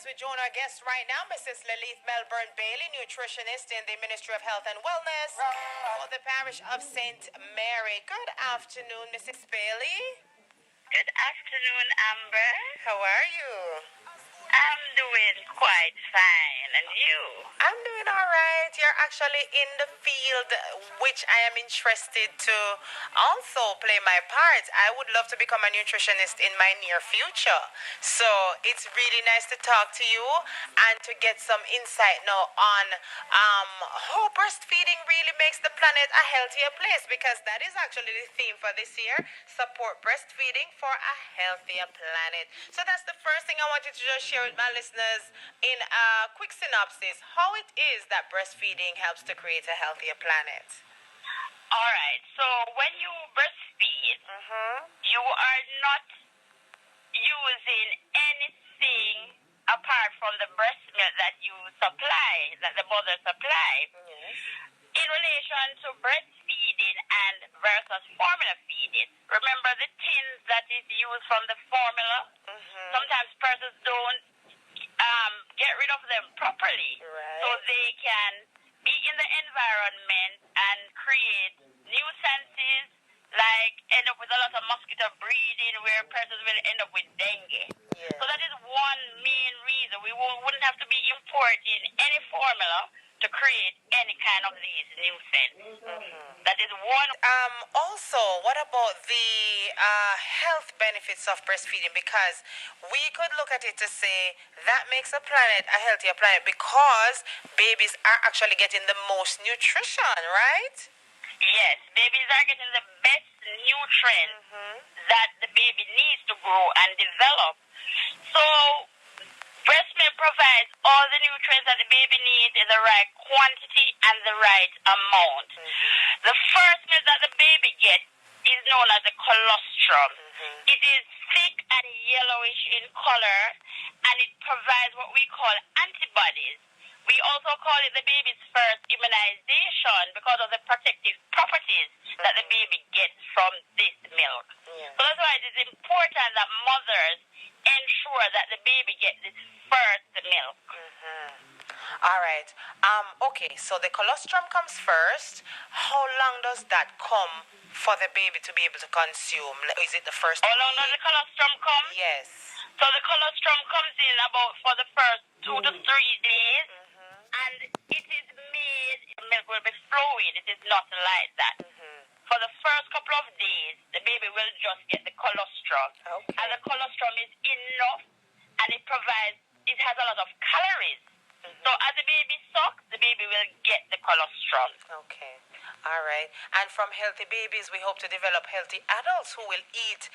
we join our guest right now, Mrs. Lilieth Melbourne-Bailey, nutritionist in the Ministry of Health and Wellness for the parish of St. Mary. Good afternoon, Mrs. Bailey. Good afternoon, Amber. How are you? I'm doing quite fine. And you? I'm doing all right. You're actually in the field, which I am interested to also play my part. I would love to become a nutritionist in my near future. So it's really nice to talk to you and to get some insight now on how breastfeeding really makes the planet a healthier place, because that is actually the theme for this year: support breastfeeding for a healthier planet. So that's the first thing I wanted to just share with my listeners in a quick synopsis, how it is that breastfeeding helps to create a healthier planet. All right. So when you breastfeed, you are not using anything apart from the breast milk that you supply, that the mother supply. In relation to breastfeeding and versus formula feeding, remember the tins that is used from the formula? Sometimes persons don't get rid of them properly, so they can be in the environment and create nuisances, like end up with a lot of mosquito breeding, where persons will end up with dengue. So that is one main reason we wouldn't have to be importing any formula to create any kind of these nuisances. That is one. Also, what about the health benefits of breastfeeding? Because we could look at it to say that makes a planet a healthier planet because babies are actually getting the most nutrition, right? Yes, babies are getting the best nutrients that the baby needs to grow and develop. So breast milk provides all the nutrients that the baby needs in the right quantity and the right amount. The first milk that the baby gets is known as the colostrum. It is thick and yellowish in color, and it provides what we call antibodies. We also call it the baby's first immunization because of the protective properties that the baby gets from this milk. So that's why it is important that mothers ensure that the baby gets this first milk. All right. Okay, so the colostrum comes first. How long does that come for the baby to be able to consume? Is it the first? How long does the colostrum come? Yes. So the colostrum comes in about for the first 2 to 3 days, and it is made, milk will be flowing. It is not like that. For the first couple of days, the baby will just get the colostrum. And the colostrum is enough, and it has a lot of calories. So as the baby sucks, the baby will get the colostrum. Okay. All right. And from healthy babies, we hope to develop healthy adults who will eat,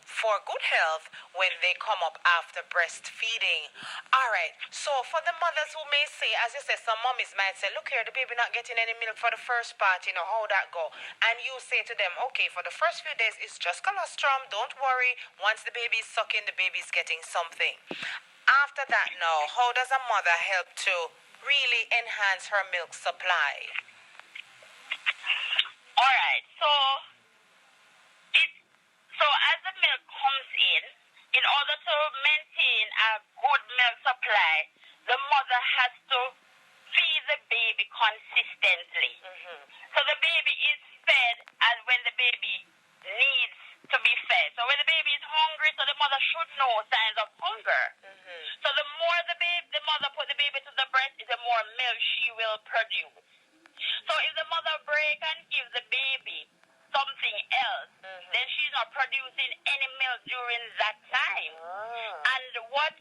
for good health when they come up after breastfeeding. All right. So for the mothers who may say, as you say, some mommies might say, look here, the baby not getting any milk for the first part, how that go? And you say to them, okay, for the first few days, it's just colostrum. Don't worry. Once the baby is sucking, the baby is getting something. After that now, how does a mother help to really enhance her milk supply? All right. So as the milk comes in order to maintain a good milk supply, the mother has to feed the baby consistently. So the baby is fed as when the baby needs to be fed. So when the baby is hungry, so the mother should know signs of hunger. So the more the mother put the baby to the breast, the more milk she will produce. So if the mother break and give the baby something else, then she's not producing any milk during that time. And what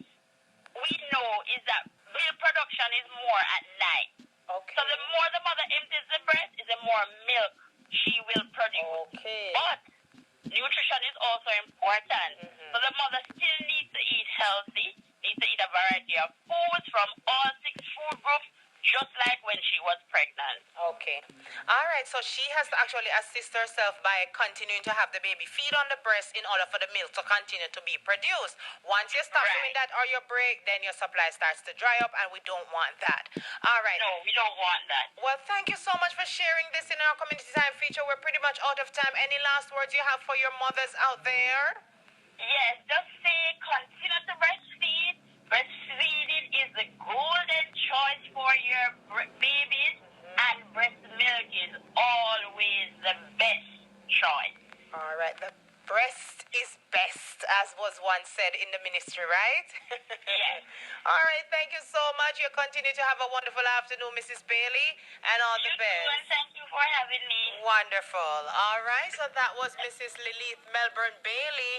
we know is that milk production is more at night. So the more the mother empties the breast, the more milk she will produce. But nutrition is also important. So the mother still needs to eat healthy, needs to eat a variety of foods from all 6 food groups, just like when she was pregnant. Okay. All right. So she has to actually assist herself by continuing to have the baby feed on the breast in order for the milk to continue to be produced. Once you stop doing that or you break, then your supply starts to dry up, and we don't want that. All right. No, we don't want that. Well, thank you so much for sharing this in our community time feature. We're pretty much out of time. Any last words you have for your mothers out there? Yes, just say continue to breastfeed, was once said in the ministry, right? Yes. All right, thank you so much. You continue to have a wonderful afternoon, Mrs. Bailey, and all the You too, best. and thank you for having me. Wonderful. All right, so that was Mrs. Lilieth Melbourne-Bailey,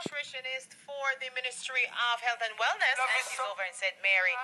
nutritionist for the Ministry of Health and Wellness, and she's over in St. Mary.